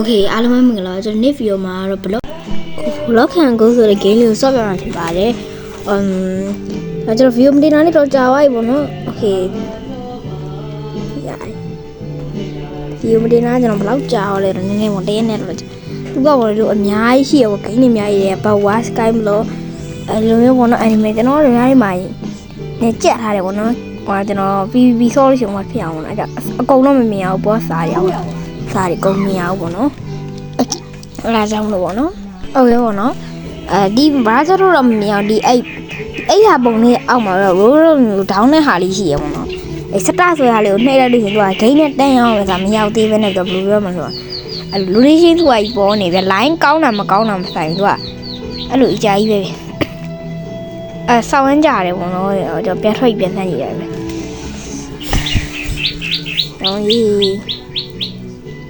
Okay အားလုံးပဲမင်္ဂလာကျွန်တော်နေ့ဗီဒီယိုမှာတော့block can go ဆိုတဲ့ game လေးကိုဆော့ပြမှာဖြစ်ပါတယ်ကျွန်တော်ဗီဒီယိုမတင်တာလေးတော့ကြာသွားပြီပေါ့နော် Okay ဗီဒီယိုမတင်တာကျွန်တော်ဘယ်လောက်ကြာအောင်လဲတော့နည်းနည်းပေါ့တရက်နဲ့တော့သူကဘောလို့အများကြီးရှိရပေါ့ game တွေအများကြီးရဘဝ sky မလို့လိုမျိုးပေါ့နော် anime ကျွန်တော်တို့များတွေမှာနေကြက်ထားတယ်ပေါ့နော်ဟိုကျွန်တော် PVP ဆော့လို့ရှိရင်ဖြစ်အောင်ပေါ့နော်အဲ့ဒါအကုန်လုံးမမြင်အောင်ဘောစားရအောင်စားရကုန်မြင်အောင်ပေါ့နော်လာကြောင်းလို့ပေါ့နော်ဟုတ်ရောပေါ့နော်ဒီဘာကြတော့မမြင်အောင်ဒီအဲ့ဟာပုံလေးအောက်မှာတော့ roll down နဲ့ဟာလေးရှိရပေါ့နော်အဲ့စတာဆိုရလေးကိုနှိပ်လိုက်လို့ရှင်သူကဂိမ်းနဲ့တန်းအောင်ဆိုတာမရောက်သေးဘဲနဲ့တော့ဘယ်လိုပြောမှဆိုတော့အဲ့လူလေးချင်းသူကကြီးပေါ်နေပြီ line ကောင်းတာမကောင်းတာမဆိုင်သူကအဲ့လိုအကြာကြီးပဲဆောင်းဝန်းကြတယ်ပေါ့နော်ကျွန်တော်ပြန်ထွက်ပြန်ဆန်းကြည့်ရတယ်ပဲတော့ဒီ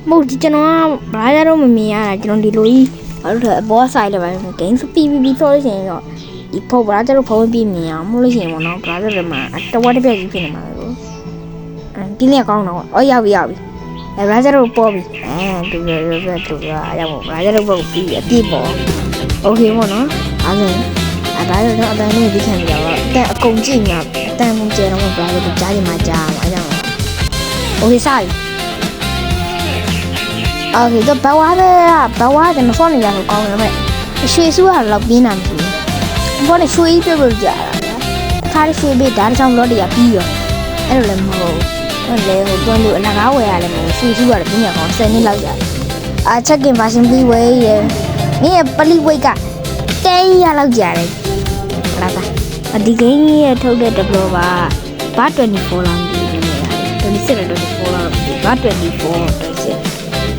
မဟုတ်ဒီကျွန်တော်ကဘာသာတော့မမြင်ရတာကျွန်တော်ဒီလိုကြီးဘာလို့လဲအပေါ်ဆိုင်လည်းပဲ game PVP ဆိုလို့ရှိရင်တော့ဒီဖို့ဘာသာတော့ဖုန်းပြမြင်အောင်မလို့ရှိရင်ပေါ့နော်ဘာသာတော့မှတဝက်တစ်ပြက်ကြီးဖြစ်နေမှာလို့ဒီနေ့ကောင်းတော့ရောက်ပြီဘာသာတော့ပေါ်ပြီတူရရပါဘာသာတော့ပေါ်ပြီအပြည့်ပေါ် Okay ပေါ့နော်အဲ့ဒါတော့အတန်းလေးဒီခံကြတော့အကုန်ကြည့်မှာအတန်းကုန်ကျတော့ဘာလို့ကြားနေမှာကြားမှာအဲ့ကြောင့် Okay စပြီOkay တော့ဘဝကျွန်တော်ဖုန်းနေရတော့ကောင်းတယ်မဲ့ရွှေစုကတော့ပြင်းတာမရှိဘူးဘောနဲ့ရွှေကြီးပြုတ်လို့ကြာတာခါရွှေပေးဒါတစ်ချောင်းလော့တရပြီးရောအဲ့လိုလည်းမဟုတ်ဘူးလေဟိုတွန်းလို့အလကားဝယ်ရတယ်မဟုတ်ရွှေစုကတော့ပြင်းရအောင်10နှစ်လောက်ကြာcheck-in version ပြီးဝယ်ရမင်းရဲ့ပလိဝိတ်က10ရက်လောက်ကြာတယ်ဟုတ်လားဒီဂိမ်းရဲ့ထုတ်တဲ့ developer ဘာ24လောက်ပြီးနေရတယ်26 လောက်ဘာ24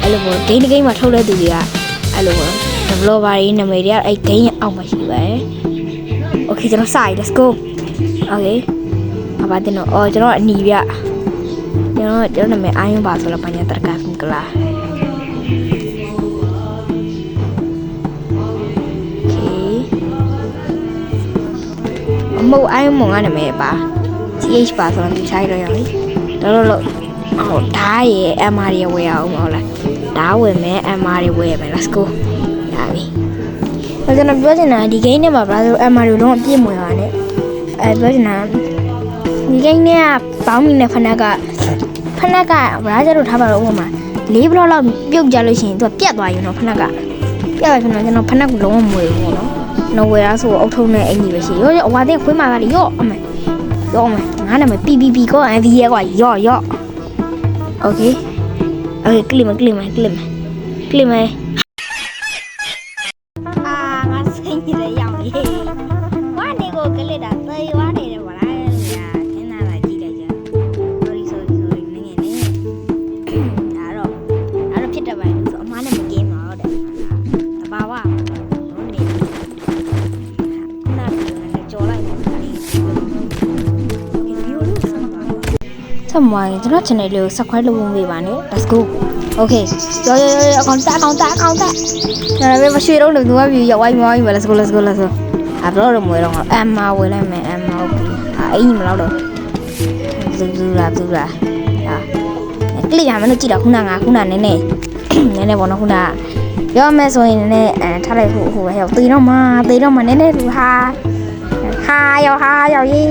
အဲ့လိုပေါ့ဂိမ်းတစ်ဂိမ်းမှာထုတ်တဲ့သူတွေကအဲ့လိုပေါ့ developer တွေနာမည်တွေကအဲ့ဂိမ်းရဲ့အောက်မှာရှိပါတယ် Okay ကျွန်တော်စရ let's go Okay ဘာတင်တော့ကျွန်တော်အနီပြကျွန်တော်နာမည်အာယုံပါဆိုတော့ဘာညာတရကစင်ကလာ Okay အမို့အာယုံမငါနာမည်ပါ CH ပါဆိုတော့ဒီဆိုင်တော့ရပြီတော့လို့ဟိုဓာတ်ရဲ့ MR ရဲ့ဝယ်အောင်ဟုတ်လားဓာတ်ဝယ်မယ် MR တွေဝယ်မယ် let's go ရပြီကျွန်တော်ပြောချင်တာဒီ game နဲ့မှာဘာလို့ MR တွေလုံးအပြည့်မွေပါနဲ့ပြောချင်တာဒီ game နဲ့ကပေါင်းမိနဲ့ဖနက်ကဘာကြလို့ထားပါတော့ဥပမာ4 block လောက်ပြုတ်ကြလို့ရှိရင်သူကပြတ်သွားယူတော့ဖနက်ကပြတ်သွားကျွန်တော်ဖနက်ကိုလုံးဝမွေဘူးပေါ့နော်ဝယ်ရဆိုအုတ်ထုံးနဲ့အင်ကြီးပဲရှိရောအဝါတဲ့ခွေးမှာကလေရော့အမေငါနာမည် PPP ကော MV ရဲ့ကွာရော့Okay ကလစ်မယ်ငါစိတ်ကြီးရရောက်လေဝါနေကိုကလစ်တာသေဝါနေတယ်ဗလားညာခင်းနာလာကြည့်လိုက်ကြ sorry နင်းနေဒါတော့ဖြစ်တယ်ပါလို့ဆိုအမားနဲ့မကင်းပါဟုတ်တယ်တဘာဝဟုတ်နေနားပြီးတော့ကြော်လိုက်ပါဆက်မွားရင်ကျွန်တော် channel လေးကို subscribe လုပ်ဖို့မေးပါနဲ့ let's go Okay ရောအကောင်တက်ကျွန်တော်ပဲမရွှေတော့လို့သူကပြီးရောက်ဝိုင်းမဝိုင်းပဲ let's go ဘယ်တော့မွေတော့အမဝယ်လိုက်မယ်အမဟုတ်ပြီအင်းမလောက်တော့သူလာကလစ်ရမယ်လို့ကြည့်တော့ခုနနည်းပေါ့နော်ခုနပြောမယ်ဆိုရင်နည်းထားလိုက်ဖို့ဟိုပဲရောက်သေတော့မှနည်းနည်းသူဟာရောက်ရေး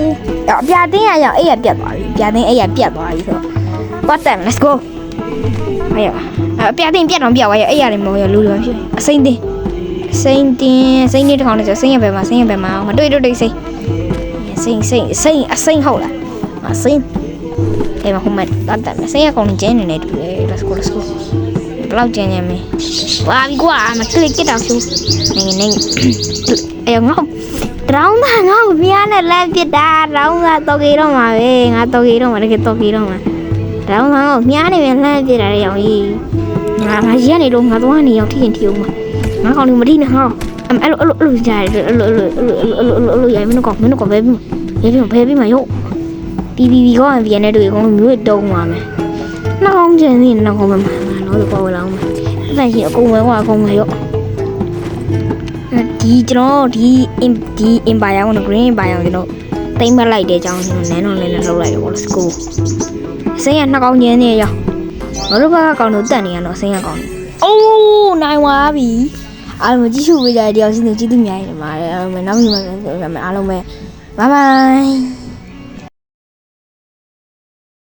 အပြာတင်းရရောက်အဲ့ရပြတ်သွားပြီဆိုတော့ပတ်တယ် let's go အပြာတင်းပြတ်တော့ပြတ်သွားရအဲ့ရတယ်မဟုတ်ရလူတွေဖြစ်အစိမ့်တင်းတစ်ခေါက်နဲ့ဆိုစိမ့်ရပဲမှာမတွေ့စိမ့်အစိမ့်ဟုတ်လားအစိမ့်အဲ့မှာဟိုမှာတတ်စိမ့်ရကောင်ကျင်းနေတူတယ် let's go ဘယ်လောက်ကျင်းမလဲဝါပြီကွာမကလစ်တော့သူနေအဲ့ငေါရောင်းသားငါ့ကိုပြားနဲ့လက်ပစ်တာရောင်းသားတော့ကြီးတော့မှာပဲငါတော့ကြီးတော့မှာတကယ်တော့ကြီးတော့မှာရောင်းသားကိုမြားနေပြန်လှမ်းပစ်တာလေရောင်ကြီးငါရက်နေလို့ငါသွားနေအောင်ထိရင်ထိအောင်ငါကောင်လူမထိနဲ့ဟောအဲ့လိုကြားတယ်အဲ့လိုရိုင်းမင်းတို့ဘဲပြီးမှာရုပ် PPP ကော VN နဲ့တွေ့ကောမျိုးတုံးပါမယ်နောက်ကောင်းကျန်နေနောက်ကောင်းမှာတော့ပေါ်လာအောင်အဲ့ဒါကြီးအကုန်ဝဲရုပ်ဒီကျွန်တော်ဒီ Empire ကို Green Empire ကိုကျွန်တော်တိမ့်မလိုက်တဲ့အကြောင်းကျွန်တော်နန်းတော်လေးနဲ့လောက်လိုက်တော့ let's go အစိမ်းကနှစ်ကောင်းကျင်းနေရောငါတို့ဘက်ကကောင်းလို့တက်နေရတော့အစိမ်းကကောင်း အိုးနိုင်သွားပြီအားလုံးကြည့်ရှုပေးကြတဲ့တယောက်စီနေကြည့်သူများနေပါတယ်အားလုံးပဲနောက်ပြီးမှပြန်ဆိုရမယ်အားလုံးပဲဘိုင်ဘိုင်